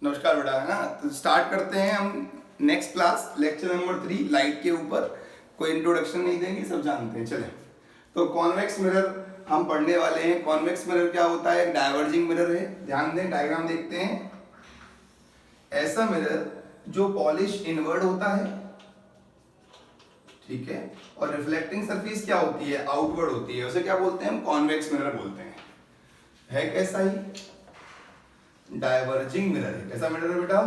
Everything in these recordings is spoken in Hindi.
नमस्कार बेटा, है ना। तो स्टार्ट करते हैं हम next class lecture number 3 light के ऊपर। कोई इंट्रोडक्शन नहीं देंगे, सब जानते हैं। चले तो कॉन्वेक्स मिरर हम पढ़ने वाले हैं। कॉन्वेक्स मिरर क्या होता है? डाइवर्जिंग मिरर है। ध्यान दें, डायग्राम देखते हैं। ऐसा मिरर जो पॉलिश इनवर्ड होता है, ठीक है, और रिफ्लेक्टिंग सरफेस क्या होती है? आउटवर्ड होती है। उसे क्या बोलते हैं? हम कॉन्वेक्स मिरर बोलते हैं। है कैसा ही? डाइवर्जिंग मिरर है। कैसा मिरर है बेटा?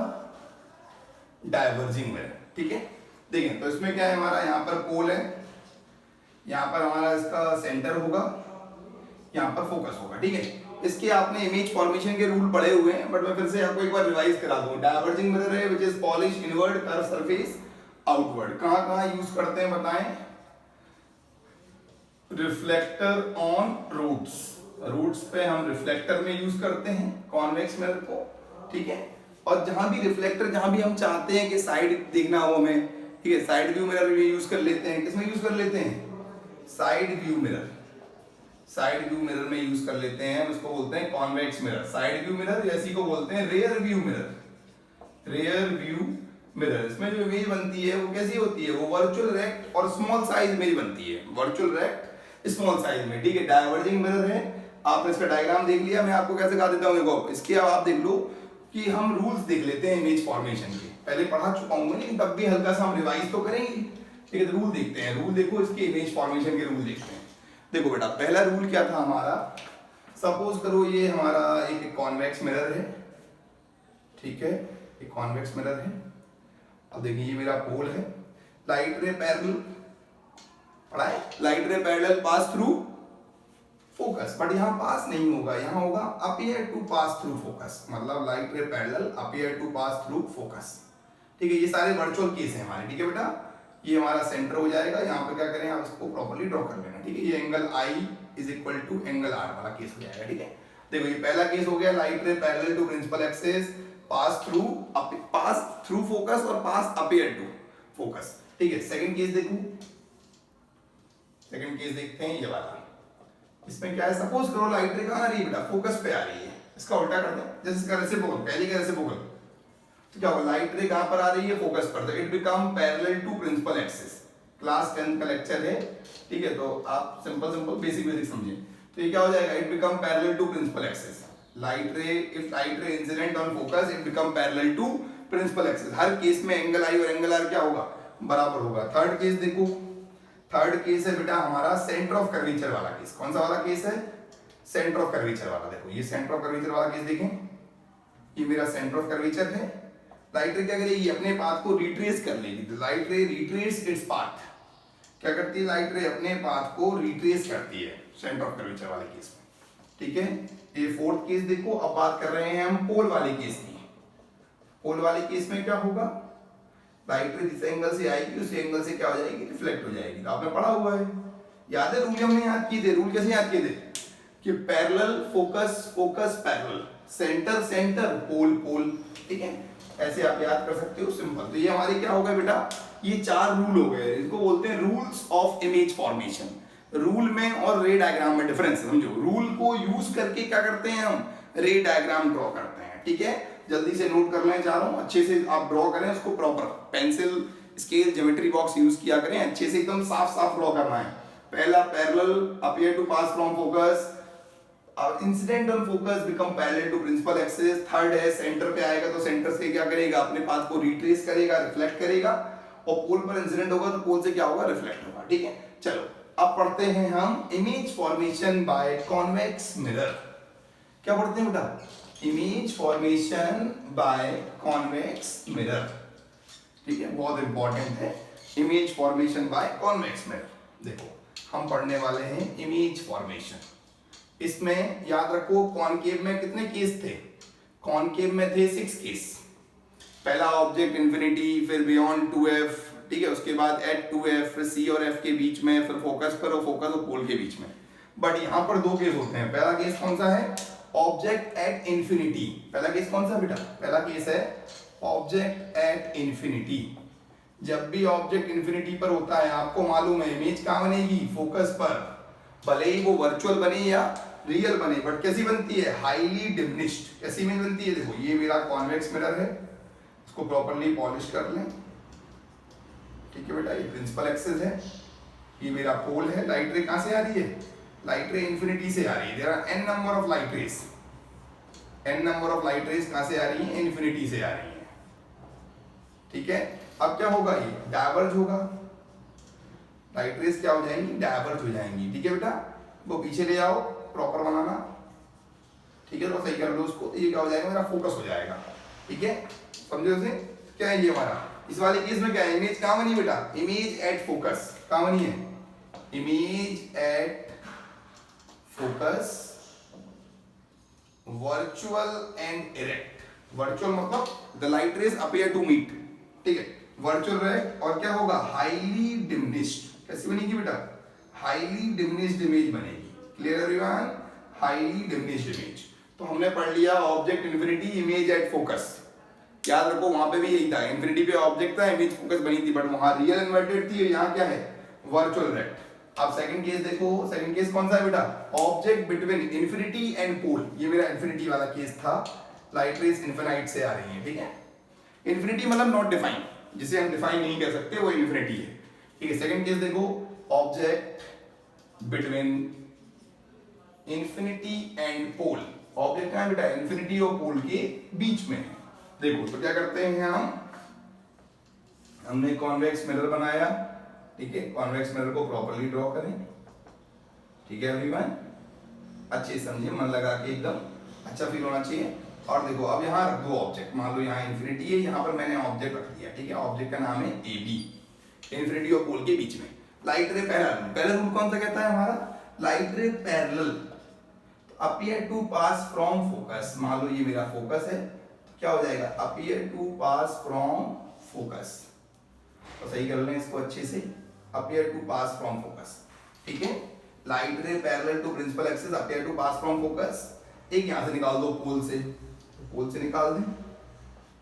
Diverging mirror. ठीक है, देखिए तो इसमें क्या है, हमारा यहाँ पर पोल है, यहाँ पर हमारा इसका सेंटर होगा, यहाँ पर फोकस होगा। ठीक है, इसके आपने इमेज फॉर्मेशन के रूल पढ़े हुए हैं, बट मैं फिर से आपको एक बार रिवाइज करा दूं। डाइवर्जिंग मिरर है which is polish inward curve surface outward. कहाँ कहाँ यूज करते हैं बताएं? Reflector on roots. रूट्स पे हम रिफ्लेक्टर में यूज करते हैं कॉन्वेक्स मिरर को। ठीक है, और जहां भी रिफ्लेक्टर, जहां भी हम चाहते हैं कि साइड देखना हो हमें, ठीक है, साइड व्यू मिरर भी यूज कर लेते हैं। किसमें यूज कर लेते हैं? Side view mirror. Side view mirror में यूज कर लेते हैं। उसको बोलते हैं convex mirror. Side view mirror या इसी को बोलते हैं rear view mirror. Rear view mirror. इसमें जो इमेज बनती है वो कैसी होती है? वो वर्चुअल रेक्ट और स्मॉल साइज इमेज बनती है। वर्चुअल रेक्ट स्मॉल साइज में। ठीक है, डाइवर्जिंग मिरर है। आपने इसका डायग्राम देख लिया, मैं आपको कैसे गा देता हूँ। देखो इसके अब आप देख लो कि हम रूल्स देख लेते हैं इमेज फॉर्मेशन के। पहले पढ़ा चुका हूँ लेकिन तब भी हल्का सा हम रिवाइज तो करेंगे। ठीक है, तो रूल देखते हैं। रूल देखो, इसके इमेज फॉर्मेशन के रूल देखते हैं। देखो बेटा, पहला रूल क्या था हमारा? सपोज करो ये हमारा एक कॉन्वेक्स मिरर है, ठीक है, एक कॉन्वेक्स मिरर है। अब देखिए ये मेरा पोल है। लाइट रे पैरेलल पढ़ा है, light ray parallel pass through focus, but यहाँ पास नहीं होगा, यहाँ होगा appear to pass through focus. मतलब light ray parallel appear to pass through focus. ठीक है, ये सारे वर्चुअल केस हैं हमारे। ठीक है बेटा, ये हमारा सेंटर हो जाएगा। यहाँ पे क्या करें, आप इसको प्रॉपर्ली ड्रॉ कर लेना। ठीक है, ये angle I is equal to angle R वाला केस हो जाएगा। ठीक है, देखो ये पहला केस हो गया, light ray parallel to principal axis pass through focus और पास अपीयर टू फोकस। ठीक है, सेकंड केस देखो, सेकंड केस देखते हैं ये वाला। इसमें क्या है? सपोज करो लाइट रे कहाँ आ रही है बेटा? फोकस पे आ रही है। इसका उल्टा कर दें, जैसे इसका रेसिप्रोकल, पहले का रेसिप्रोकल। तो क्या होगा? लाइट रे कहाँ पर आ रही है? फोकस पर। तो it become parallel to principal axis. Class 10 का लेक्चर है, ठीक है, तो आप सिंपल सिंपल बेसिक बेसिक समझिए। तो ये क्या हो जाएगा? It become parallel to principal axis. Light ray, if light ray incident on focus, it become parallel to principal axis. हर केस में एंगल आई और एंगल आर क्या होगा? बराबर होगा। थर्ड केस देखो, थर्ड केस है बेटा हमारा सेंटर ऑफ कर्वेचर वाला केस। कौन सा वाला केस है? सेंटर ऑफ कर्वेचर वाला। देखो ये सेंटर ऑफ कर्वेचर वाला केस देखें, ये मेरा सेंटर ऑफ कर्वेचर है। लाइट रे क्या करेगी? अपने पाथ को रिट्रेस कर लेगी। तो लाइट रे रिट्रेस इट्स पाथ। क्या करती है? लाइट रे अपने पाथ को रिट्रेस करती है सेंटर ऑफ कर्वेचर वाले केस में। ठीक है, ये फोर्थ केस देखो। अब बात कर रहे हैं हम पोल वाले केस की। पोल वाले केस में क्या होगा? लाइट रे जिस एंगल से आएगी उस एंगल से क्या हो जाएगी? रिफ्लेक्ट हो जाएगी। तो आपने पढ़ा हुआ है, याद है? रूल हमने याद किए थे। रूल कैसे याद किए थे? कि parallel focus focus parallel, centre centre pole pole. ठीक है, ऐसे आप याद कर सकते हो, सिंपल। तो ये हमारे क्या हो गए बेटा? ये 4 रूल हो गए। इसको बोलते हैं rules of image formation. Rule में और रे डायग्राम में डिफरेंस समझो। रूल को यूज करके क्या करते हैं हम? रे डायग्राम ड्रॉ करते हैं। ठीक है, जल्दी से नोट कर लें चारों, अच्छे से आप ड्रॉ करें उसको proper. Pencil, scale, geometry box use किया करें, अच्छे से एकदम साफ साफ ड्रॉ करना है। पहला parallel appear to pass from focus, incident on focus become parallel to principal axis. Third है सेंटर पे आएगा तो सेंटर से क्या करेगा? अपने पाथ को रिट्रेस करेगा, रिफ्लेक्ट करेगा। और पोल पर इंसिडेंट होगा तो पोल से क्या होगा? रिफ्लेक्ट होगा। ठीक है, चलो अब पढ़ते हैं हम image formation by convex mirror. क्या पढ़ते हैं बेटा? Image formation by convex mirror. ठीक है, बहुत इंपॉर्टेंट है image formation by convex mirror. देखो हम पढ़ने वाले हैं इमेज फॉर्मेशन। इसमें याद रखो कॉनकेव में कितने केस थे? कॉनकेव में थे 6 केस। पहला ऑब्जेक्ट इंफिनिटी, फिर बियॉन्ड 2f, ठीक है, उसके बाद एट 2f, फिर c और f के बीच में, फिर फोकस पर और फोकस और पोल के बीच में। बट यहाँ पर 2 केस होते हैं। पहला केस कौन सा है? Object at infinity. पहला केस कौन सा बेटा? पहला केस है ऑब्जेक्ट एट इंफिनिटी। जब भी ऑब्जेक्ट इंफिनिटी पर होता है, आपको मालूम है इमेज कहाँ बनेगी? फोकस पर। भले ही वो वर्चुअल बने या रियल बने, बट कैसी बनती है, हाईली डिमिनिश्ड। कैसी इमेज बनती है, देखो ये मेरा कॉन्वेक्स मिरर है, इसको प्रॉपर्ली पॉलिश कर लें, ठीक है बेटा। ये प्रिंसिपल एक्सिस है, ये मेरा पोल है। लाइट रे कहां से आ रही है, लाइट रे इंफिनिटी से आ रही है। There are n number of light rays, n number of light rays कहां से आ रही है, इंफिनिटी से आ रही है, ठीक है। अब क्या होगा, ये डायवर्ज होगा, लाइट रेज क्या हो जाएंगी, डायवर्ज हो जाएंगी, ठीक है बेटा। वो पीछे ले जाओ, प्रॉपर बनाना, ठीक है। तो सही कर लो उसको, तो ये क्या हो जाएगा, मेरा फोकस हो जाएगा, ठीक है। समझो इसे, क्या है ये हमारा, इस वाले केस में क्या है, इमेज कहां बनी बेटा, इमेज एट फोकस कहां बनी है, image at focus virtual and erect. Virtual मतलब the light rays appear to meet, ठीक है। वर्चुअल इरेक्ट, और क्या होगा, हाईली डिमिनिश्ड। कैसी बनेगी बेटा, हाईली डिमिनिश्ड इमेज बनेगी। Clear everyone, highly diminished image. तो हमने पढ़ लिया object infinity, image at focus. याद रखो वहां पे भी यही था, इन्फिनिटी पे ऑब्जेक्ट था, इमेज फोकस बनी थी, बट वहां रियल इन्वर्टेड थी, यहाँ क्या है, वर्चुअल इरेक्ट। अब सेकंड केस देखो, सेकंड केस कौन सा है बेटा, object between infinity and pole. ये मेरा इन्फिनिटी वाला केस था, लाइट रेज इन्फिनाइट से आ रही है, ठीक है। इन्फिनिटी मतलब नॉट डिफाइन, जिसे हम डिफाइन नहीं कर सकते, वो इन्फिनिटी है, ठीक है। सेकंड केस देखो, object between infinity and pole. Object कहां बेटा, इंफिनिटी और पोल के बीच में है। देखो तो क्या करते हैं हमने कॉन्वेक्स मिरर बनाया, ठीक है। कॉन्वेक्स मिरर को प्रॉपर्ली ड्रॉ करें, ठीक है एवरीवन। अच्छे समझिए, मन लगा के, एकदम अच्छा फील होना चाहिए। और देखो अब यहाँ रख दो ऑब्जेक्ट, मान लो यहाँ इंफिनिटी है, यहाँ पर मैंने ऑब्जेक्ट रख दिया, ठीक है। ऑब्जेक्ट का नाम है ए बी, इंफिनिटी और पोल के बीच में। लाइट रे पैरेलल, पहला रूल कौन सा कहता है हमारा, light ray parallel appear to pass from focus. मान लो ये मेरा फोकस है, तो क्या हो जाएगा, appear to pass from focus. तो सही कर लें इसको अच्छे से, appear to pass from focus, ठीक है। Light ray parallel to principal axis appear to pass from focus. एक यहां से निकाल दो पोल से, पोल से निकाल दें,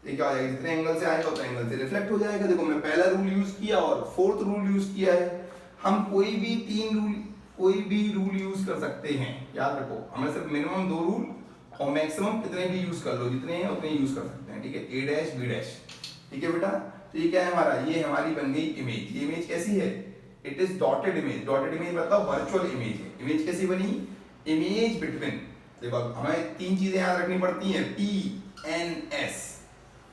ये क्या हो जाएगा, जितने एंगल से आएगा उतने एंगल से रिफ्लेक्ट हो जाएगा। देखो मैं पहला रूल यूज किया और फोर्थ रूल यूज किया है। हम कोई भी तीन रूल, कोई भी रूल यूज कर सकते हैं, याद रखो। हमें सिर्फ मिनिमम 2 रूल और मैक्सिमम कितने भी यूज कर लो, जितने हैं उतने यूज कर सकते हैं, ठीक है। ए डैश बी डैश, ठीक है बेटा। तो ये क्या है हमारा, ये हमारी बन गई इमेज। ये इमेज कैसी है, it is dotted image. Dotted image मतलब वर्चुअल इमेज है। इमेज कैसी बनी, इमेज बिटवीन, देखो हमें 3 चीजें याद रखनी पड़ती हैं, पी एन एस।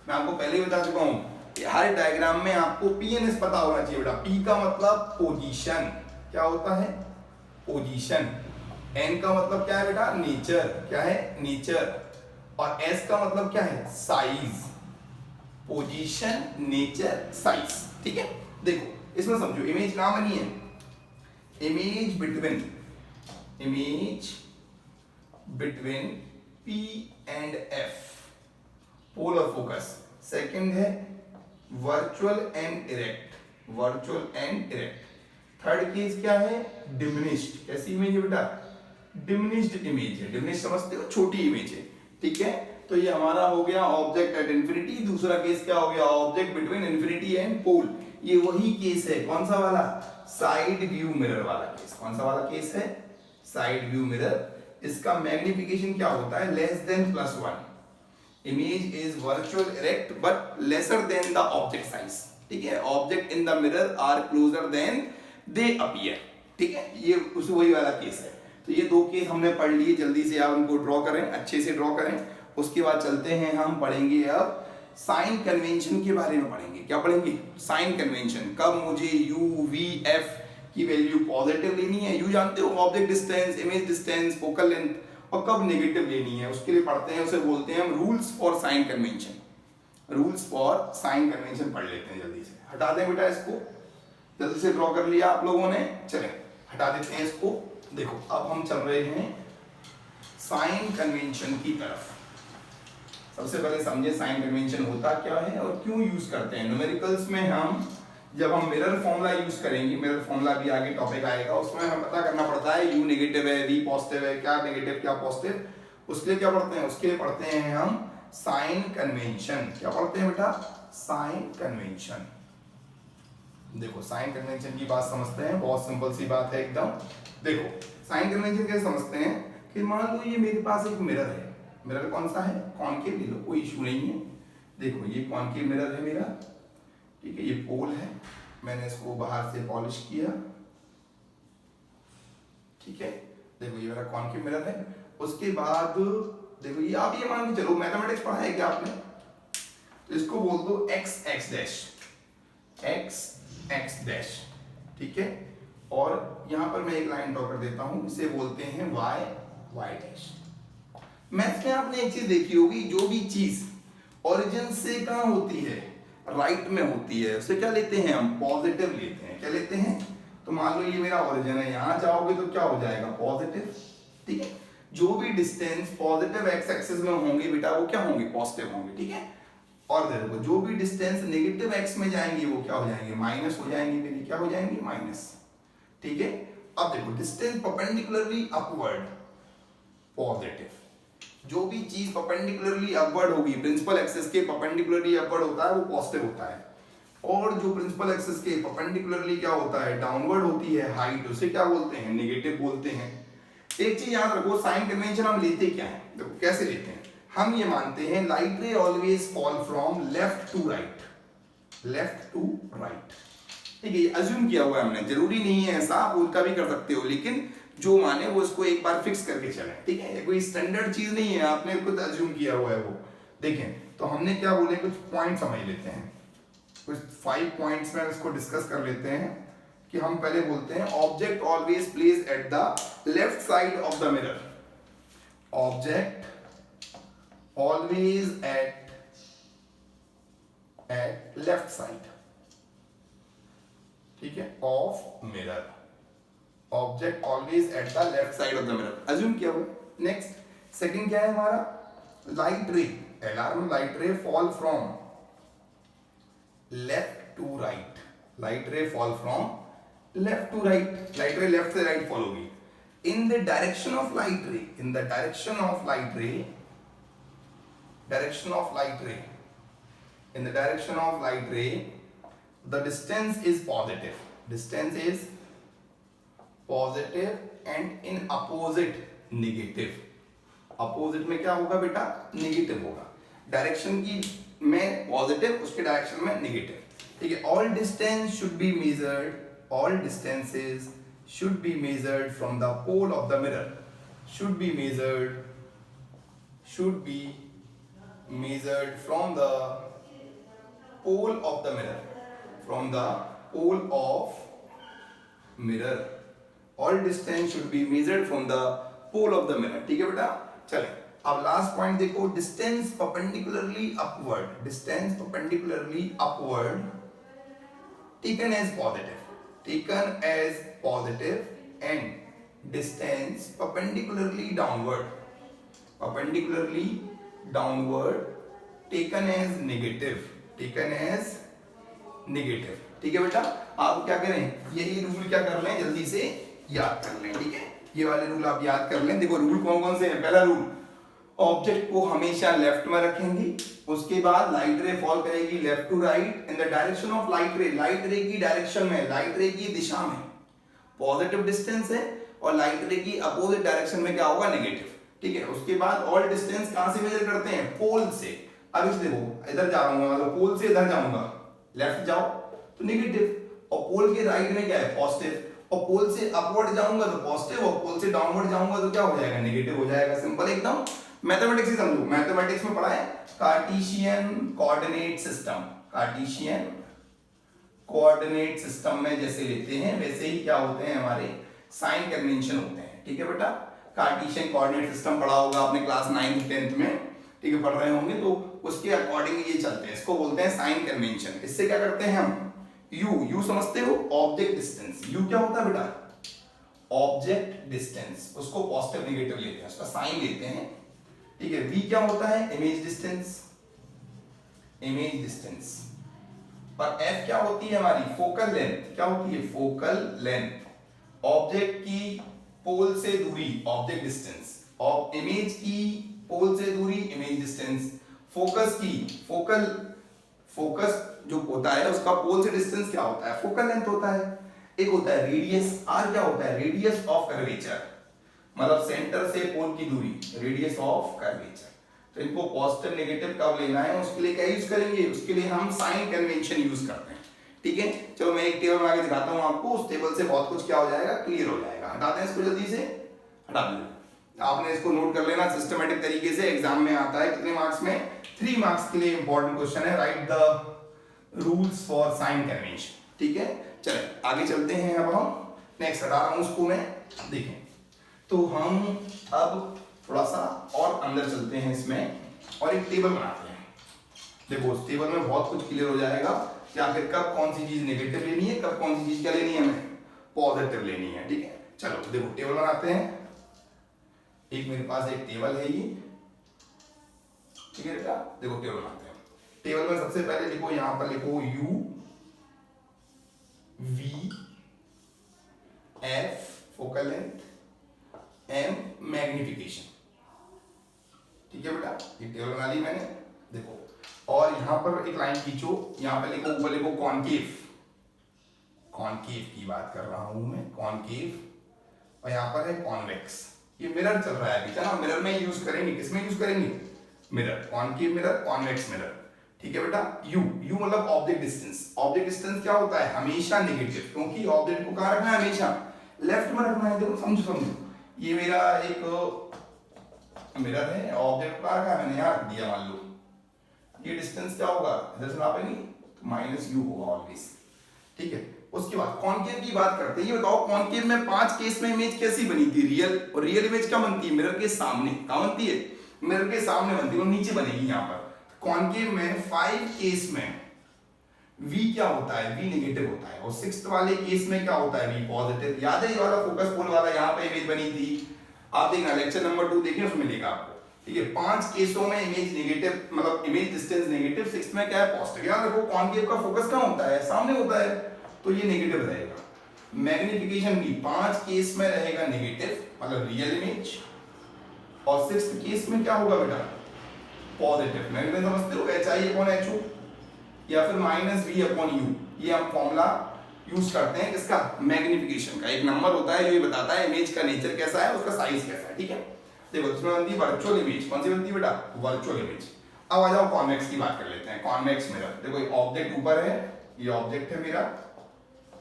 मैं आपको पहले ही बता चुका हूं कि हर डायग्राम में आपको पी एन एस पता होना चाहिए बेटा। पी का मतलब पोजीशन, क्या होता है, पोजीशन। एन का मतलब क्या है बेटा, नेचर, क्या है, नेचर। और एस का मतलब क्या है, साइज। पोजीशन, नेचर, साइज, ठीक है। देखो इसमें समझो, इमेज कहां बनी है, image between, image between P and F, पोल और फोकस। सेकंड है virtual and erect, virtual and erect. Third case क्या है, डिमिनिश्ड। कैसी इमेज है बेटा, डिमिनिश्ड इमेज है। डिमिनिश्ड समझते हो, छोटी इमेज है, ठीक है। तो ये हमारा हो गया ऑब्जेक्ट एट इंफिनिटी। दूसरा केस क्या हो गया, object between infinity and pole. ये वही केस है, कौन सा वाला, साइड व्यू मिरर वाला केस। कौन सा वाला केस है, साइड व्यू मिरर। इसका मैग्निफिकेशन क्या होता है, less than +1। Image is virtual erect but lesser than the object size, ठीक है। Object in the mirror are closer than they appear, ठीक है। ये उस वही वाला केस है। तो ये 2 केस हमने पढ़ लिए, जल्दी से आप उनको ड्रॉ करें, अच्छे से ड्रॉ करें। उसके बाद चलते हैं, हम पढ़ेंगे अब साइन कन्वेंशन के बारे में पढ़ेंगे। क्या पढ़ेंगे, साइन कन्वेंशन। कब मुझे u v f की वैल्यू पॉजिटिव लेनी है, यू जानते हो, object distance, image distance, focal length, और कब नेगेटिव लेनी है, उसके लिए पढ़ते हैं। उसे बोलते हैं हम rules for sign convention. Rules for sign convention पढ़ लेते हैं जल्दी से। हटा दें बेटा इसको, जल्दी से ड्रॉ कर लिया आप लोगों ने, चलें हटा देते हैं इसको। देखो अब हम चल रहे हैं साइन कन्वेंशन की तरफ। सबसे पहले समझे साइन कन्वेंशन होता क्या है और क्यों यूज करते हैं। न्यूमेरिकल्स में हम जब हम मिरर फॉर्मूला यूज करेंगे, मिरर फॉर्मूला भी आगे टॉपिक आएगा, उसमें हमें पता करना पड़ता है u नेगेटिव है, v पॉजिटिव है, क्या नेगेटिव क्या पॉजिटिव। उसके लिए क्या पढ़ते हैं, उसके लिए पढ़ते हैं हम साइन कन्वेंशन। क्या पढ़ते हैं बेटा, साइन कन्वेंशन। देखो साइन कन्वेंशन की बात समझते हैं, बहुत सिंपल सी बात है एकदम। देखो साइन कन्वेंशन कैसे समझते हैं कि मान लो ये मेरे पास एक मिरर है, मिरर कौन सा है, कॉनकेव ले लो, कोई इशू नहीं है। देखो ये कॉनकेव मिरर है मेरा, ठीक है, ये पोल है, मैंने इसको बाहर से पॉलिश किया, ठीक है। देखो ये मेरा कॉनकेव मिरर है। उसके बाद देखो ये आप ये मान के चलो, मैथमेटिक्स पढ़ा है क्या आपने, तो इसको बोल दो x x dash, x x dash, ठीक है। और यहां पर मैं एक लाइन ड्रॉ कर देता हूं, इसे बोलते हैं वाई वाई डैश। मैथ्स में आपने एक चीज देखी होगी, जो भी चीज ओरिजिन से कहां होती है, राइट में होती है, उसे क्या लेते हैं हम, पॉजिटिव लेते हैं। क्या लेते हैं, तो मान लो ये मेरा ओरिजिन है, यहां जाओगे तो क्या हो जाएगा, पॉजिटिव, ठीक है। जो भी डिस्टेंस पॉजिटिव एक्स एक्सिस में होंगे बेटा वो क्या होंगे, पॉजिटिव होंगे, ठीक है। और देखो जो भी डिस्टेंस नेगेटिव एक्स में जाएंगे वो क्या हो जाएंगे, माइनस हो जाएंगे मेरी, क्या हो जाएंगे, माइनस, ठीक है। अब देखो डिस्टेंस परपेंडिकुलरली अपवर्ड पॉजिटिव, जो भी चीज परपेंडिकुलरली अपवर्ड होगी, प्रिंसिपल एक्सिस के परपेंडिकुलरली अपवर्ड होता है वो पॉजिटिव होता है, और जो प्रिंसिपल एक्सिस के परपेंडिकुलरली क्या होता है, डाउनवर्ड होती है हाइट, उसे क्या बोलते हैं, नेगेटिव बोलते हैं। एक चीज याद रखो, साइन कन्वेंशन हम लेते क्या है, देखो कैसे लेते हैं, हम ये मानते हैं light ray always fall from left to right, left to right, ठीक है। ये अज्यूम किया हुआ है हमने, जरूरी नहीं है ऐसा, आप उल्टा भी कर सकते हो, लेकिन जो माने वो इसको एक बार फिक्स करके चलें, ठीक है। ये कोई स्टैंडर्ड चीज नहीं है, आपने खुद अज्यूम किया हुआ है वो। देखें तो हमने क्या बोले, कुछ पॉइंट समझ लेते हैं, कुछ 5 पॉइंट्स में इसको डिस्कस कर लेते हैं। कि हम पहले बोलते हैं object always place at the left side of the mirror, object always at left side, ठीक है, of mirror, object always at the left side of the mirror, assume किया हुआ। नेक्स्ट सेकंड क्या है हमारा, light ray, alarm light ray fall from left to right, light ray fall from left to right, light ray left से राइट फॉल होगी। In the direction of light रे, इन द डायरेक्शन ऑफ लाइट रे, डायरेक्शन ऑफ लाइट रे, इन द डायरेक्शन ऑफ लाइट रे, the distance is positive, distance is positive and in opposite negative, opposite में क्या होगा बेटा, नेगेटिव होगा, डायरेक्शन की में पॉजिटिव, उसके डायरेक्शन में नेगेटिव, ठीक है। all distance should be measured, all distances should be measured from the pole of the mirror, should be measured from the pole of the mirror, from the pole of mirror, all distance should be measured from the pole of the mirror, ठीक है बेटा। चले अब लास्ट पॉइंट देखो, distance perpendicularly upward, distance perpendicularly upward taken as positive, taken as positive, and distance perpendicularly downward taken as negative, taken as negative, ठीक है बेटा। आप क्या करें, यही रूल क्या कर लें, जल्दी से याद कर लें, ठीक है। ये वाले रूल आप याद कर लें। देखो रूल कौन कौन से हैं, पहला रूल, ऑब्जेक्ट को हमेशा लेफ्ट में रखेंगे, उसके बाद लाइट रे फॉल करेगी left to right, in the direction of light ray, light ray की डायरेक्शन में, लाइट रे की दिशा में पॉजिटिव डिस्टेंस है, और लाइट रे की अपोजिट डायरेक्शन में क्या होगा, नेगेटिव, ठीक है। उसके बाद ऑल डिस्टेंस कहां से मेजर करते हैं, पोल से। अब इस देखो इधर जा रहा हूं, मतलब पोल से इधर जाऊंगा, लेफ्ट जाओ तो नेगेटिव, और पोल के राइट में क्या है, पॉजिटिव, और पोल से अपवर्ड जाऊंगा तो पॉजिटिव, और पोल से डाउनवर्ड जाऊंगा तो क्या हो जाएगा, नेगेटिव हो जाएगा, सिंपल एकदम। मैथमेटिक्स ही समझो, मैथमेटिक्स में पढ़ा है Cartesian coordinate system, Cartesian coordinate system में जैसे लेते हैं वैसे ही क्या होते हैं हमारे साइन कन्वेंशन होते हैं, ठीक है बेटा। कार्टेशियन कोऑर्डिनेट सिस्टम पढ़ा होगा आपने क्लास 9th 10th में, ठीक है, पढ़ रहे होंगे, तो उसके अकॉर्डिंग ये चलते हैं, इसको बोलते हैं साइन कन्वेंशन। इससे क्या करते हैं हम, यू समझते हो, ऑब्जेक्ट डिस्टेंस, यू क्या होता है बेटा, ऑब्जेक्ट डिस्टेंस, उसको पॉजिटिव नेगेटिव लेते हैं, उसका साइन लेते हैं, ठीक है। वी क्या होता है, इमेज डिस्टेंस, इमेज डिस्टेंस, और एफ क्या होती है हमारी, फोकल लेंथ, क्या होती है, फोकल लेंथ, ऑब्जेक्ट की पोल से दूरी, ऑब्जेक्ट डिस्टेंस, और इमेज की पोल से दूरी, इमेज डिस्टेंस, फोकस की, फोकस जो होता है उसका पोल से डिस्टेंस क्या होता है, फोकल लेंथ होता है। एक होता है रेडियस, आर क्या होता है, रेडियस ऑफ कर्वेचर, मतलब सेंटर से पोल की दूरी, रेडियस ऑफ कर्वेचर। तो इनको पॉजिटिव नेगेटिव कब लेना है, उसके लिए क्या यूज करेंगे, उसके लिए हम साइन कन्वेंशन यूज करते हैं। ठीक है, चलो मैं एक टेबल बना के दिखाता हूं आपको, उस टेबल से बहुत कुछ क्या हो जाएगा, क्लियर हो जाएगा। हटाते हैं इसको जल्दी से, हटा दो। आपने इसको नोट कर लेना सिस्टमेटिक तरीके से, एग्जाम में आता है। कितने मार्क्स में, 3 मार्क्स के लिए इंपॉर्टेंट क्वेश्चन है, write the rules for sign convention. ठीक है, चले आगे चलते हैं। अब हम नेक्स्ट हटा रहा हूं उसको मैं, देखें तो हम अब थोड़ा सा और अंदर चलते हैं इसमें और एक टेबल बनाते हैं। देखो उस टेबल में बहुत कुछ क्लियर हो जाएगा कि आखिर कब कौन सी चीज नेगेटिव लेनी है, कब कौन सी चीज क्या लेनी है, हमें पॉजिटिव लेनी है। ठीक है, चलो देखो टेबल बनाते हैं। एक मेरे पास एक टेबल है ये, ठीक है बेटा, देखो टेबल बनाते हैं। टेबल में सबसे पहले लिखो, यहां पर लिखो U V F focal length, M magnification. ठीक है बेटा, ये टेबल बना ली मैंने। देखो और यहां पर एक लाइन खींचो, यहां पे लिखो, ऊपर लिखो कॉनकेव। कॉनकेव की बात कर रहा हूं मैं, कॉनकेव। और यहां पर है कॉन्वेक्स। ये मिरर चल रहा है अभी, ना मिरर में यूज करेंगे, किसमें यूज करेंगे, mirror, concave mirror, convex mirror. ठीक है बेटा, यू मतलब ऑब्जेक्ट डिस्टेंस। ऑब्जेक्ट डिस्टेंस क्या होता है, हमेशा नेगेटिव, क्योंकि ऑब्जेक्ट को कहां रखना है, हमेशा लेफ्ट में रखना है। देखो समझो, ये मेरा एक मिरर है, ऑब्जेक्ट कहां रखा है, मैंने यहां रख दिया। मान लो ये डिस्टेंस क्या होगा, इधर से नापेंगे तो -u होगा ऑलवेज। ठीक है, उसके बाद कॉनकेव की बात करते हैं। ये बताओ कॉनकेव में 5 केस में इमेज कैसी बनी थी, रियल। और रियल इमेज क्या बनती है, मिरर के सामने। कहां बनती है, मिरर के सामने बनती है, वो नीचे बनेगी यहां पर। कॉनकेव में 5 केस में V क्या होता है, V नेगेटिव होता है। और 6th वाले केस में क्या होता है, V पॉजिटिव। याद है ये वाला फोकस पोल वाला, यहां पे इमेज बनी थी, आप देखना लेक्चर नंबर 2 देखिए, उसमें मिलेगा आपको। ठीक है, 5 केसों में इमेज नेगेटिव, मतलब इमेज डिस्टेंस नेगेटिव, 6th में क्या है, पॉजिटिव। याद रखो कॉनकेव का फोकस कहां होता है, सामने होता है, तो ये नेगेटिव रहेगा। मैग्निफिकेशन भी 5 केस में रहेगा नेगेटिव, मतलब रियल इमेज। और 6th केस में क्या होगा बेटा, पॉजिटिव। मैग्निफिकेशन समझते हो, HI/HO या फिर -V/U। ये हम फॉर्मूला यूज करते हैं किसका, मैग्निफिकेशन का। एक नंबर होता है जो ये बताता है इमेज का नेचर कैसा है, उसका साइज कैसा है। ठीक है, देखो इसमें बनती है वर्चुअल इमेज। कौन सी बनती है बेटा, वर्चुअल इमेज। अब आ जाओ कॉन्वेक्स की बात कर लेते हैं। कॉन्वेक्स मिरर, देखो ये ऑब्जेक्ट ऊपर है, ये ऑब्जेक्ट है मेरा,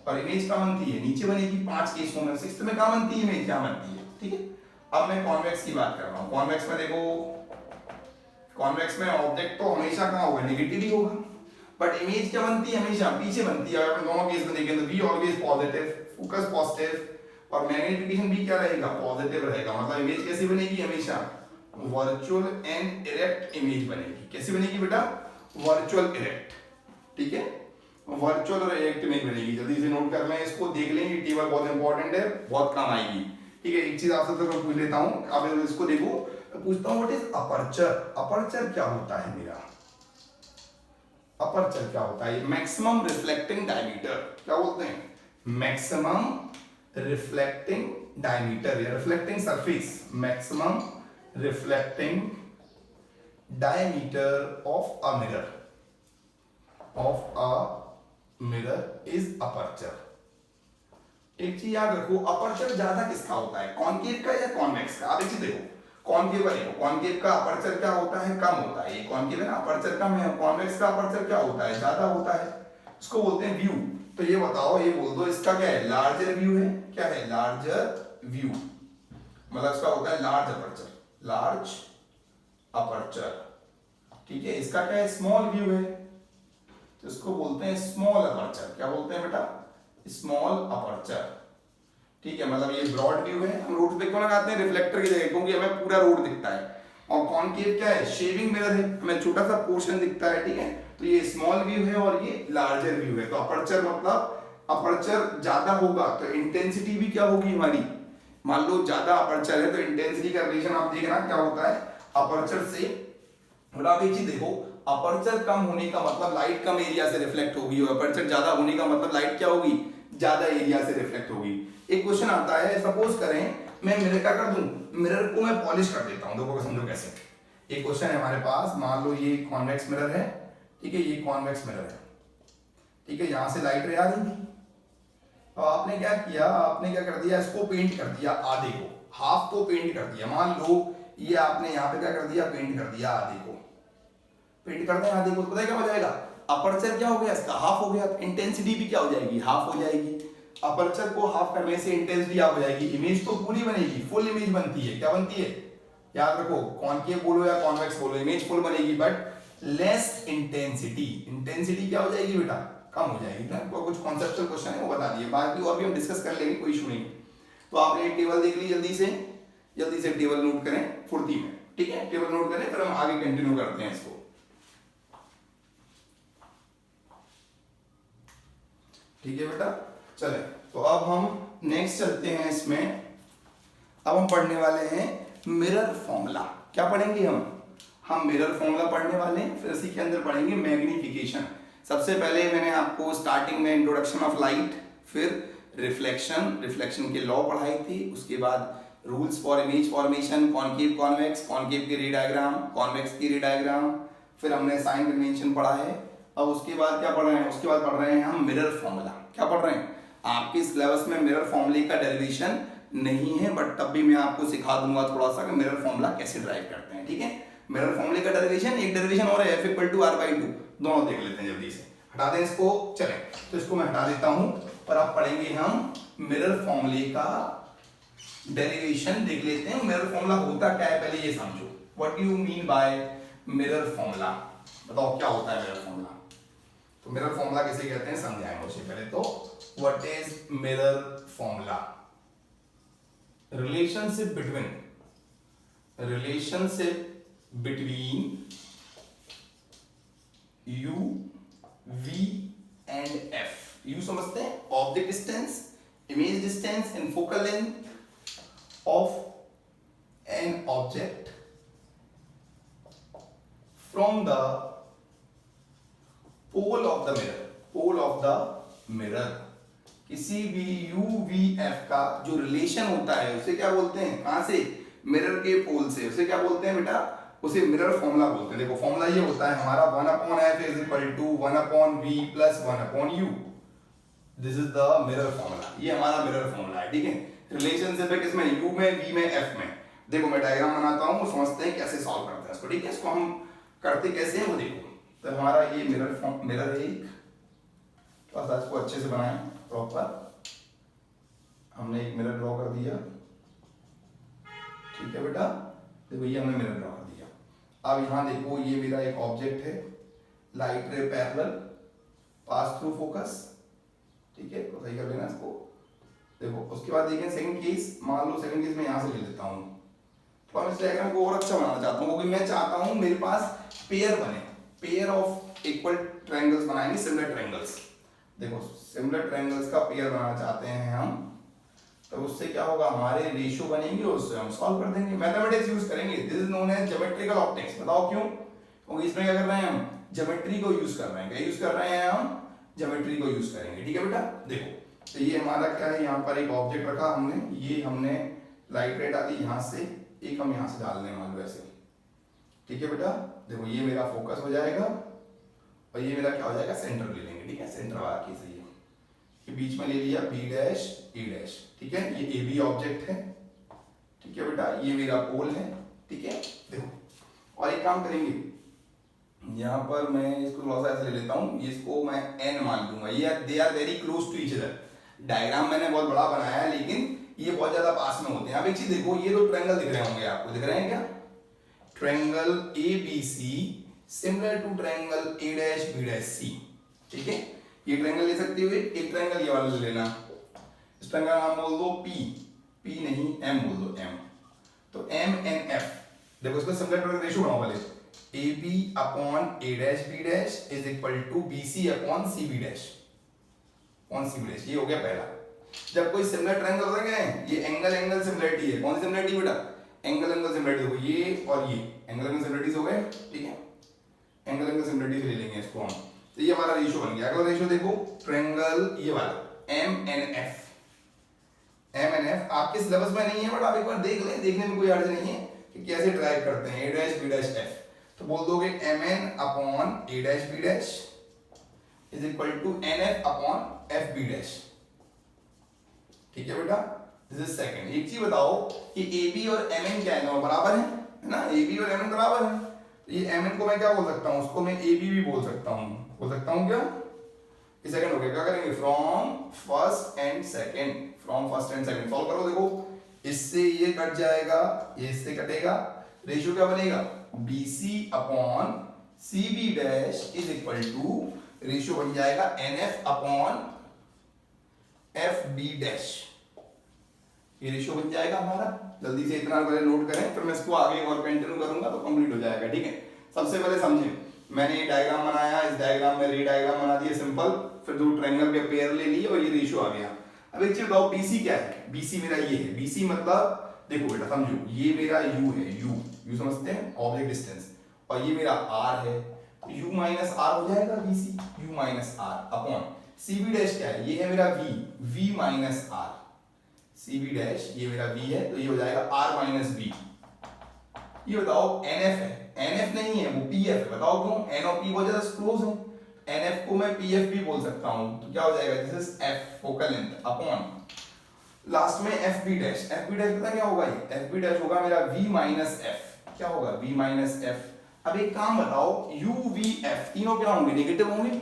और इमेज कहां बनती है, नीचे बनेगी। 5 केसों में 6th में कहां बनती है, इमेज यहां बनती है। ठीक है, अब मैं कॉन्वेक्स की बात कर रहा हूं। कॉन्वेक्स में देखो, कॉन्वेक्स में ऑब्जेक्ट तो हमेशा कहां होगा, नेगेटिव ही होगा, बट इमेज क्या बनती है, हमेशा पीछे बनती है। अगर दोनों केस में देखें तो V always positive, focus positive, और मैग्निफिकेशन भी क्या रहेगा, पॉजिटिव रहेगा। मतलब इमेज कैसी बनेगी, हमेशा वर्चुअल एंड इरेक्ट इमेज बनेगी। कैसी बनेगी बेटा, वर्चुअल इरेक्ट। ठीक है, वर्चुअल और इरेक्ट इमेज बनेगी। जल्दी से नोट कर लें इसको, देख लें, ये टेबल बहुत इंपॉर्टेंट है, बहुत काम आएगी। ठीक है, एक चीज आपसे तो मैं पूछ लेता हूं, अब इसको देखो, पूछता हूं व्हाट इज अपर्चर। अपर्चर क्या होता है मेरा, अपर्चर क्या होता है, मैक्सिमम रिफ्लेक्टिंग डायमीटर। क्या बोलते हैं, मैक्सिमम रिफ्लेक्टिंग डायमीटर या reflecting surface. Maximum reflecting diameter of a mirror, of a mirror is aperture. एक चीज याद रखो, अपर्चर ज्यादा किसका होता है, कॉनकेव का या कॉन्वेक्स का। आप एक चीज देखो, कॉनकेव का देखो, कॉनकेव का अपर्चर क्या होता है, कम होता है। ये कॉनकेव है ना, अपर्चर कम है। कॉन्वेक्स का अपर्चर क्या होता है, ज्यादा होता है। इसको बोलते हैं व्यू। तो ये बताओ, ये बोल दो इसका क्या है, लार्जर व्यू है। क्या है, लार्जर व्यू, मतलब इसका होता है लार्ज अपर्चर, लार्ज अपर्चर। ठीक है, इसका क्या है, स्मॉल व्यू है, तो इसको बोलते हैं स्मॉल अपर्चर। क्या बोलते हैं बेटा, स्मॉल अपर्चर। ठीक है, मतलब ये ब्रॉड व्यू है। हम रोड पे क्यों लगाते हैं, रिफ्लेक्टर की जगह, क्योंकि हमें पूरा रोड दिखता है। और कॉनकेव क्या है, शेविंग मिरर है, हमें छोटा सा पोर्शन दिखता है। ठीक है, तो ये स्मॉल व्यू है और ये लार्जर व्यू है। तो अपर्चर मतलब अपर्चर ज्यादा होगा तो इंटेंसिटी भी क्या होगी हमारी, मान लो ज्यादा अपर्चर है तो इंटेंसिटी का रिलेशन आप देखना क्या होता है अपर्चर से। और आप एक चीज देखो, अपर्चर कम होने का मतलब लाइट कम एरिया से रिफ्लेक्ट होगी, और अपर्चर ज्यादा होने का मतलब लाइट क्या होगी, ज्यादा एरिया से रिफ्लेक्ट होगी। एक क्वेश्चन आता है, सपोज करें मैं मिरर क्या कर दूं, मिरर को मैं पॉलिश कर देता हूं। देखो समझो कैसे। एक क्वेश्चन है हमारे पास, मान लो ये कॉन्वेक्स मिरर है, ठीक है, ये कॉन्वेक्स मिरर है, ठीक है, यहां से लाइट रे आ रही थी। तो आपने क्या किया, आपने क्या कर दिया, इसको पेंट कर दिया आधे को, हाफ को पेंट कर दिया, मान लो ये आपने यहाँ पे क्या कर दिया, पेंट कर दिया आधे को, पेंट कर दें आधे को, तो पता है क्या हो जाएगा, अपर्चर क्या हो गया इसका, हाफ हो गया। इंटेंसिटी भी क्या हो जाएगी, हाफ हो जाएगी। अपर्चर को हाफ करने से इंटेंसिटी हाफ हो जाएगी। इमेज तो पूरी बनेगी, फुल इमेज बनती है, क्या बनती है, याद रखो, कॉनकेव बोलो या कॉन्वेक्स बोलो, इमेज फुल बनेगी बट लेस इंटेंसिटी। इंटेंसिटी क्या हो जाएगी बेटा, कम हो जाएगी ना। कुछ कॉन्सेप्चुअल क्वेश्चन है वो बता दिए, बाकी और भी हम डिस्कस कर लेंगे, कोई इशू नहीं। तो आपने टेबल देख ली, जल्दी से टेबल नोट करें फुर्ती में, ठीक है, टेबल नोट करें, फिर हम आगे कंटिन्यू करते हैं इसको। ठीक है बेटा, चले तो अब हम नेक्स्ट चलते हैं इसमें। अब हम पढ़ने वाले हैं मिरर फॉर्मूला। क्या पढ़ेंगे हम मिरर फॉर्मूला पढ़ने वाले हैं, फिर इसी के अंदर पढ़ेंगे मैग्निफिकेशन। सबसे पहले मैंने आपको स्टार्टिंग में इंट्रोडक्शन ऑफ लाइट, फिर रिफ्लेक्शन के लॉ पढ़ाई थी, उसके बाद rules for image formation, concave convex, concave की रे डायग्राम, कॉन्वेक्स की रे डायग्राम, फिर हमने साइन कन्वेंशन पढ़ा है। अब उसके बाद क्या पढ़ रहे हैं, उसके बाद पढ़ रहे हैं हम मिरर फॉर्मूला। क्या पढ़ रहे हैं, आपके सिलेबस में मिरर फॉर्मूले का डेरिवेशन नहीं है, बट तब भी मैं आपको सिखा दूंगा थोड़ा सा कि मिरर फॉर्मूला कैसे ड्राइव करते हैं। ठीक है, मिरर फॉर्मूले का डेरिवेशन, एक डेरिवेशन और है, F = R/2, दोनों देख लेते हैं जल्दी से। हटा दें इसको, चले तो इसको मैं हटा देता हूं, पर अब पढ़ेंगे हम मिरर फॉर्मूले का डेरिवेशन, देख लेते हैं मिरर फॉर्मूला होता क्या है, पहले ये समझो। What do you mean by mirror formula, बताओ क्या होता है मिरर फॉर्मूला। तो मिरर फॉर्मूला किसे कहते हैं समझाएंगे उससे पहले। तो what is mirror formula, relationship between u, v and f। u समझते हैं object distance, image distance and focal length of an object from the pole of the mirror. किसी भी u, v, f का जो रिलेशन होता है उसे क्या बोलते हैं, कहां से, मिरर के पोल से, उसे क्या बोलते हैं बेटा, उसे मिरर फॉर्मूला बोलते हैं। देखो फॉर्मूला ये होता है हमारा 1/f = 1/v + 1/u। This is the mirror formula, ये हमारा मिरर फॉर्मूला है। ठीक है, रिलेशनशिप है किसमें, u में, v में, f में। देखो मैं डायग्राम बनाता हूं, समझते हैं कैसे सॉल्व करते हैं इसको। ठीक है, इसको हम करते कैसे हैं वो देखो। तो हमारा ये मिरर है एक, बस इसको अच्छे से बनाएं प्रॉपर। हमने एक मिरर ड्रॉ कर दिया, ठीक है बेटा, देखो ये हमने मिरर ड्रॉ कर दिया। अब यहां देखो ये मेरा एक ऑब्जेक्ट है, light ray parallel pass through focus. ठीक है, तो सही कर लेना इसको। देखो उसके बाद देखें सेकंड केस, मान लो सेकंड केस मैं यहां से ले लेता हूं। तो मैं इस डायग्राम को और अच्छा बनाना चाहता हूं, क्योंकि मैं चाहता हूं मेरे पास पेयर बने, पेयर ऑफ इक्वल ट्रायंगल्स बनाएंगे, सिमिलर ट्रायंगल्स। देखो सिमिलर ट्रायंगल्स का पेयर बनाना चाहते हैं हम, तो उससे क्या होगा, हमारे रेशियो बनेंगे, उससे हम सॉल्व कर देंगे, मैथमेटिक्स यूज करेंगे। This is known as geometrical optics. बताओ क्यों, क्योंकि इसमें क्या कर रहे हैं हम, ज्योमेट्री को यूज कर रहे हैं। क्या यूज कर रहे हैं हम, ज्योमेट्री को यूज करेंगे। ठीक है बेटा, देखो तो ये हमारा क्या है, यहाँ पर एक ऑब्जेक्ट रखा हमने, ये हमने लाइट रे डाली यहाँ से, एक हम यहाँ से डाल रहे हैं मान लो ऐसे। ठीक है बेटा, देखो ये मेरा फोकस हो जाएगा और ये मेरा क्या हो जाएगा, सेंटर ले लेंगे। ठीक है, सेंटर वाला केस है ये बीच में ले लिया b डैश e डैश। ठीक है, ये ए बी ऑब्जेक्ट है। ठीक है बेटा, ये मेरा पोल है। ठीक है, देखो और एक काम करेंगे, यहाँ पर मैं इसको थोड़ा सा ऐसे ले लेता हूँ, इसको मैं n मान लूंगा। ये they are very close to each other. Diagram मैंने बहुत बड़ा बनाया है, लेकिन ये बहुत ज्यादा पास में होते हैं। अब एक चीज देखो, ये दो ट्रायंगल दिख रहे होंगे आपको, दिख रहे हैं क्या, triangle ABC similar to triangle A dash B dash C। ठीक है, ये ट्रायंगल ले सकते हुए एक ट्रायंगल ये वाला ले लेना, इस ट्रायंगल का नाम बोल दो P नहीं M बोल दो M। तो MNF, देखो इसको सिमिलर रेशियो बनाओ पहले, AB/A dash B dash = BC/CB dash CB dash. ये हो गया पहला। जब कोई सिमिलर ट्रायंगल हो गए, ये एंगल सिमिलरिटी है। कौन सी सिमिलरिटी बेटा, एंगल सिमिलरिटी। देखो ये और ये एंगल सिमिलरिटीज हो गए। ठीक है, एंगल सिमिलरिटी से ले लेंगे इसको हम, तो ये हमारा रेशियो बन गया। अगला रेशियो देखो, ट्रायंगल ये वाला MNF आपके सिलेबस में नहीं है, बट आप एक बार देख लें, देखने में कोई अर्ज नहीं है कि कैसे ड्राइव करते हैं, A dash B dash F। तो बोल दोगे MN/A dash B dash = NF/FB dash. ठीक है बेटा, दिस इज सेकंड। एक चीज बताओ कि AB और MN क्या है, बराबर है ना, AB और MN बराबर है। ये MN को मैं क्या बोल सकता हूँ, उसको मैं AB भी बोल सकता हूँ क्या, ये सेकंड हो गया। क्या करेंगे, from first and second, from first and second solve करो। देखो इससे ये कट जाएगा, ये इससे कटेगा, रेशियो क्या बनेगा, BC upon CB dash is equal to, ratio बन जाएगा NF अपॉन FB डैश। ये रेशियो बन जाएगा हमारा। जल्दी से इतना पहले नोट करें, फिर मैं इसको आगे और कंटिन्यू करूंगा तो कंप्लीट हो जाएगा। ठीक है, सबसे पहले समझें, मैंने ये डायग्राम बनाया, इस डायग्राम में रे डायग्राम बना दिया सिंपल, फिर दो ट्रायंगल के पेयर ले लिए और ये रेशियो आ गया। अब एक चीज बताओ, BC क्या है, BC मेरा ये है। BC मतलब देखो बेटा समझो, ये मेरा U है, U समझते हैं, ऑब्जेक्ट डिस्टेंस, और ये मेरा R है, तो U माइनस R हो जाएगा BC, U minus R upon CB dash क्या है, ये है मेरा V minus R, CB dash ये मेरा V है, तो ये हो जाएगा R माइनस B। ये बताओ NF है, NF नहीं है वो PF है, बताओ क्यों, N और P बहुत ज्यादा क्लोज है, NF को मैं PF भी बोल सकता हूं, तो क्या हो जाएगा, this is F focal length upon last में FB डैश। FB डैश पता क्या होगा, ये FB डैश होगा मेरा V माइनस F, क्या होगा V माइनस F। अब एक काम बताओ, UVF तीनों क्या होंगे, नेगेटिव होंगे।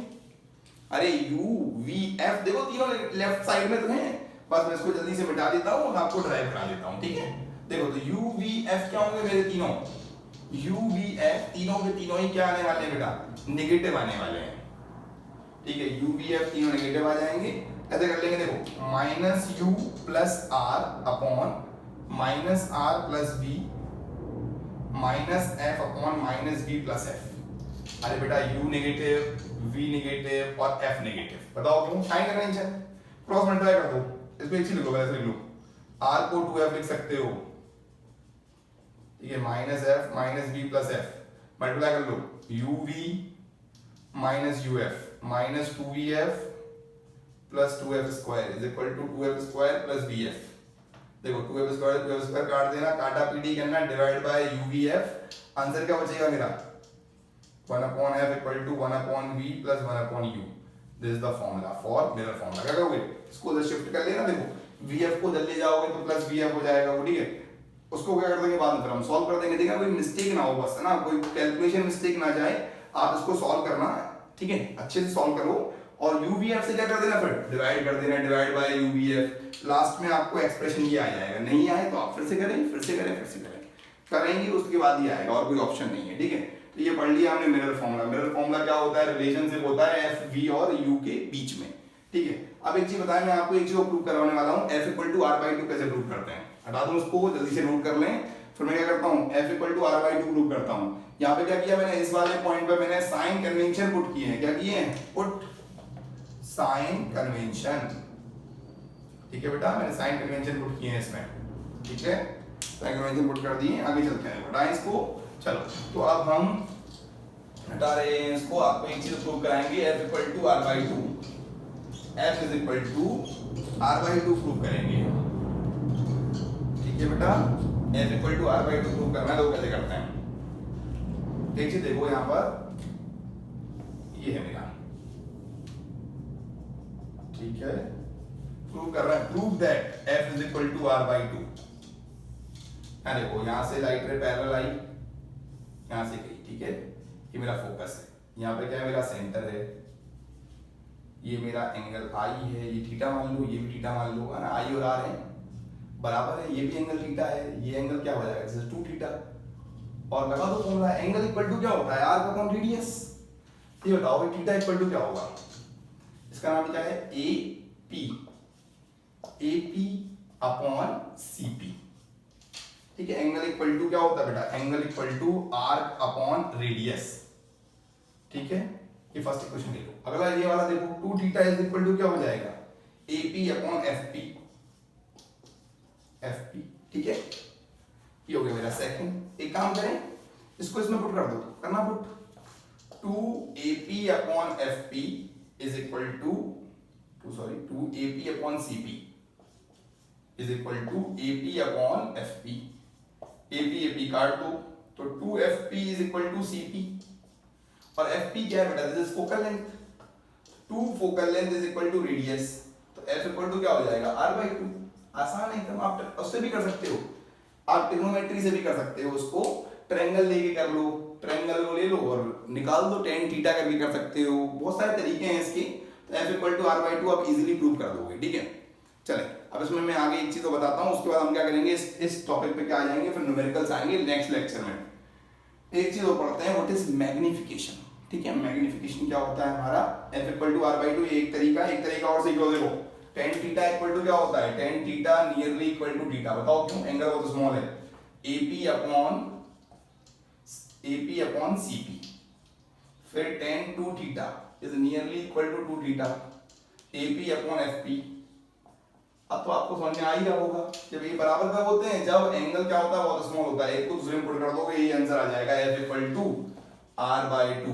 अरे UVF देखो तीनों लेफ्ट साइड में तो हैं, बस मैं इसको जल्दी से मिटा देता हूं और आपको ड्राइव करा देता हूं। ठीक है, देखो तो UVF क्या होंगे मेरे तीनों, UVF तीनों के तीनों ही क्या आने वाले हैं बेटा, नेगेटिव आने वाले हैं। ठीक है, UVF तीनों नेगेटिव आ जाएंगे। ऐसे कर लेंगे, देखो minus U plus R upon minus R plus B minus F upon minus B plus F। अरे बेटा U नेगेटिव, V नेगेटिव और F नेगेटिव, बताओ क्यों, साइन कन्वेंशन, क्रॉस मल्टीप्लाई कर दो, इसको एक चीज लिखो, वैसे लिख लो, R को 2F लिख सकते हो। ठीक है, minus F minus B plus F multiply कर लो, UV minus UF minus 2VF plus 2F square is equal to 2F square plus BF। देखो 2F स्क्वायर काट देना, काटा पीटी करना, डिवाइड बाय UVF, आंसर क्या बचेगा मेरा, 1 upon F equal to 1 upon V plus 1 upon U। This is the formula for mirror formula। क्या करोगे, इसको उधर शिफ्ट कर लेना, देखो VF को उधर ले जाओगे तो प्लस VF हो जाएगा वो। ठीक है, उसको क्या कर देंगे बाद में, फिर हम सॉल्व कर देंगे। देखना कोई मिस्टेक ना हो, बस है ना, कोई कैलकुलेशन मिस्टेक ना जाए, आप इसको सॉल्व करना। ठीक है, अच्छे से सॉल्व करो और UVF से क्या कर देना, फिर डिवाइड कर देना, डिवाइड बाय UVF, लास्ट में आपको एक्सप्रेशन ये आ जाएगा। नहीं आए तो आप फिर से करें, फिर से करें, फिर से करें, करेंगे उसके बाद ही आएगा, और कोई ऑप्शन नहीं है। ठीक है, तो ये पढ़ लिया हमने मिरर फॉर्मूला। मिरर फॉर्मूला क्या होता है, रिलेशनशिप होता है F V और U के बीच में। ठीक है, अब एक चीज बताएं, मैं आपको एक चीज प्रूव करवाने वाला हूं, F इक्वल टू R/2 कैसे प्रूव करते हैं। हटा दूं उसको, जल्दी से नोट कर लें, फिर मैं क्या करता हूं, F equal to R/2 prove करता हूं। यहाँ पे क्या किया मैंने, इस वाले पॉइंट पे मैंने साइन कन्वेंशन पुट किए हैं। क्या किए हैं, पुट साइन कन्वेंशन। ठीक है बेटा, मैंने साइन कन्वेंशन पुट किए हैं इसमें। ठीक है, साइन कन्वेंशन पुट कर दिए, आगे चलते हैं, हटाएं इसको। चलो, तो अब हम हटा रहे हैं इसको, आपको एक चीज प्रूव कराएंगे, F equal to R/2, F is equal to R/2 prove करेंगे। ठीक है बेटा, F equal to R/2 prove करना है, तो कैसे करते हैं, एक चीज देखो, यहां पर ये है मेरा, ठीक है, प्रूव कर रहा है, prove that F is equal to R/2। देखो यहां से लाइट रे पैरेलल आई, यहां से गई। ठीक है, ये मेरा फोकस है, यहाँ पे क्या है, मेरा सेंटर है, ये मेरा एंगल आई है, ये थीटा मान लो, ये भी थीटा मान लो, है ना, आई और आर है बराबर है, ये भी एंगल थीटा है, ये एंगल क्या हो जाएगा, जैसे 2 थीटा, और लगा दो फॉर्मूला, एंगल इक्वल टू क्या होता है, आर अपॉन रेडियस। ये बताओ थीटा इक्वल टू क्या होगा, इसका नाम क्या है, AP अपॉन CP। ठीक है, एंगल इक्वल टू क्या होता है बेटा, angle equal to arc upon radius. ठीक है, ये फर्स्ट इक्वेशन ले लो। अगला ये वाला देखो, 2 थीटा इज इक्वल टू क्या हो जाएगा, AP अपॉन FP। ठीक है, ये हो गया मेरा सेकंड। एक काम करें, इसको इसमें पुट कर दो, करना put, 2AP upon FP is equal to 2AP upon CP is equal to AP upon FP। AP काट दो, तो 2FP is equal to CP, और FP क्या है बेटा, this is focal length, 2 focal length is equal to radius, तो F इक्वल टू क्या हो जाएगा, R/2। आसान है एकदम, आप उससे भी कर सकते हो, आप ट्रिग्नोमेट्री से भी कर सकते हो उसको, ट्रायंगल लेके कर लो, ट्रायंगल को ले लो और निकाल दो, टेन थीटा करके कर सकते हो, बहुत सारे तरीके हैं इसके। तो f इक्वल टू r/2 आप इजीली प्रूव कर दोगे, ठीक है। चले अब इसमें मैं आगे एक चीज तो बताता हूँ, उसके बाद हम क्या करेंगे, इस टॉपिक पे क्या आ जाएंगे, फिर न्यूमेरिकल्स आएंगे नेक्स्ट लेक्चर में। एक चीज और पढ़ते हैं, व्हाट इज मैग्निफिकेशन, ठीक है। मैग्निफिकेशन क्या होता है हमारा, f इक्वल टू r/2 ये एक तरीका और सीख लो। देखो tan थीटा इक्वल टू क्या होता है, tan theta nearly equal to theta, बताओ क्यों, एंगल बहुत स्मॉल है, AP अपॉन CP, फिर tan 2 theta is nearly equal to 2 theta, AP upon FP। अब तो आपको समझ में आ ही रहा होगा, जब ये बराबर कब होते हैं, जब एंगल क्या होता है, बहुत स्मॉल होता है, एक को दूसरे में पुट कर दोगे ये आंसर आ जाएगा, f equal to r/2,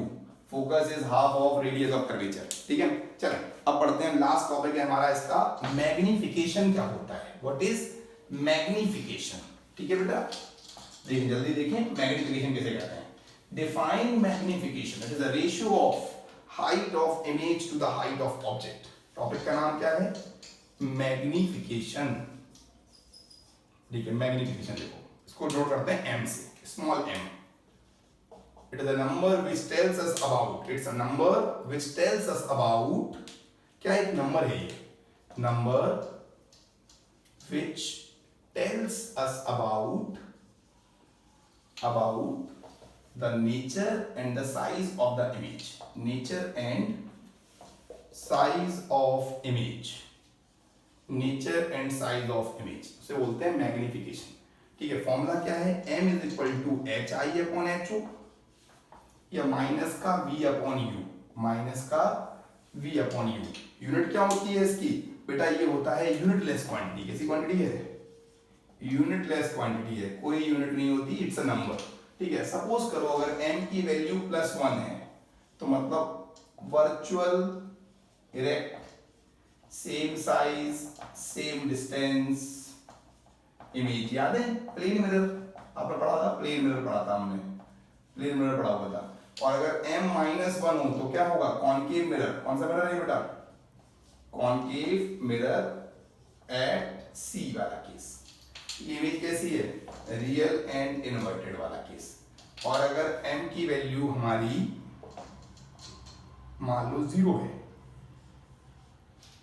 focus is half of radius of curvature, ठीक है। चलो अब पढ़ते हैं, लास्ट टॉपिक है हमारा इसका, मैग्निफिकेशन क्या होता है, व्हाट इज मैग्निफिकेशन, ठीक है बेटा। देखिए जल्दी देखें मैग्निफिकेशन कैसे कहते हैं। Define magnification, it is the ratio of height of image to the height of object. Topic का नाम क्या है, मैग्निफिकेशन, ठीक है। मैग्निफिकेशन देखो इसको नोट करते हैं m से, small m, it is a number which tells us about, it's a number which tells us about, क्या एक नंबर है ये, number which tells us about the nature and the size of the image, nature and size of image, nature and size of image उसे बोलते हैं मैग्निफिकेशन, ठीक है। फॉर्मूला क्या है, m is equal to HI upon HO या माइनस का v अपॉन u, माइनस का v अपॉन u। यूनिट क्या होती है इसकी बेटा, ये होता है यूनिटलेस क्वांटिटी, कैसी क्वांटिटी है, यूनिटलेस क्वांटिटी है, कोई यूनिट नहीं होती, इट्स अ नंबर, ठीक है। सपोज करो अगर m की वैल्यू +1 है तो मतलब virtual erect same size same distance image, याद है प्लेन मिरर, आपने पढ़ा था, प्लेन मिरर पढ़ा था हमने, प्लेन मिरर पढ़ा हुआ था। और अगर m-1 हो तो क्या होगा, कॉनकेव मिरर, कौन सा मिरर है बेटा, कॉनकेव मिरर एट C वाला केस, ये इमेज कैसी है, रियल एंड इन्वर्टेड वाला केस। और अगर m की वैल्यू हमारी मान लो 0 है,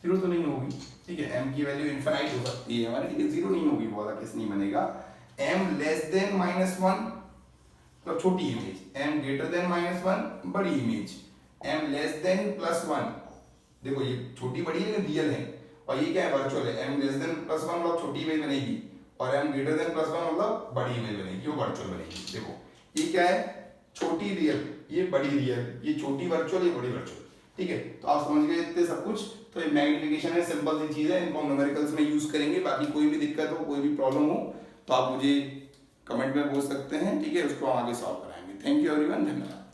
0 तो नहीं होगी, ठीक है, m की वैल्यू इनफाइनाइट हो सकती है हमारी, ठीक है, 0 नहीं होगी, वो वाला केस नहीं बनेगा। m लेस देन -1 तो छोटी इमेज, m ग्रेटर देन -1 बड़ी इमेज, m लेस देन +1, देखो ये छोटी बड़ी है लेकिन रियल है, और ये क्या है, वर्चुअल है, m लेस देन +1 मतलब छोटी इमेज बनेगी, और m ग्रेटर देन +1 मतलब बड़ी इमेज बनेगी, वो वर्चुअल बनेगी। देखो ये क्या है, छोटी रियल, ये बड़ी रियल, ये छोटी वर्चुअल, ये बड़ी वर्चुअल, ठीक है। तो आप समझ गए इतने सब कुछ, तो ये मैग्निफिकेशन है, सिंपल सी चीज है, इनको हम न्यूमेरिकल्स में यूज करेंगे। बाकी कोई भी दिक्कत हो, कोई भी प्रॉब्लम हो तो आप मुझे कमेंट में पूछ सकते हैं, ठीक है, उसको हम आगे सॉल्व कराएंगे। थैंक यू एवरीवन, धन्यवाद।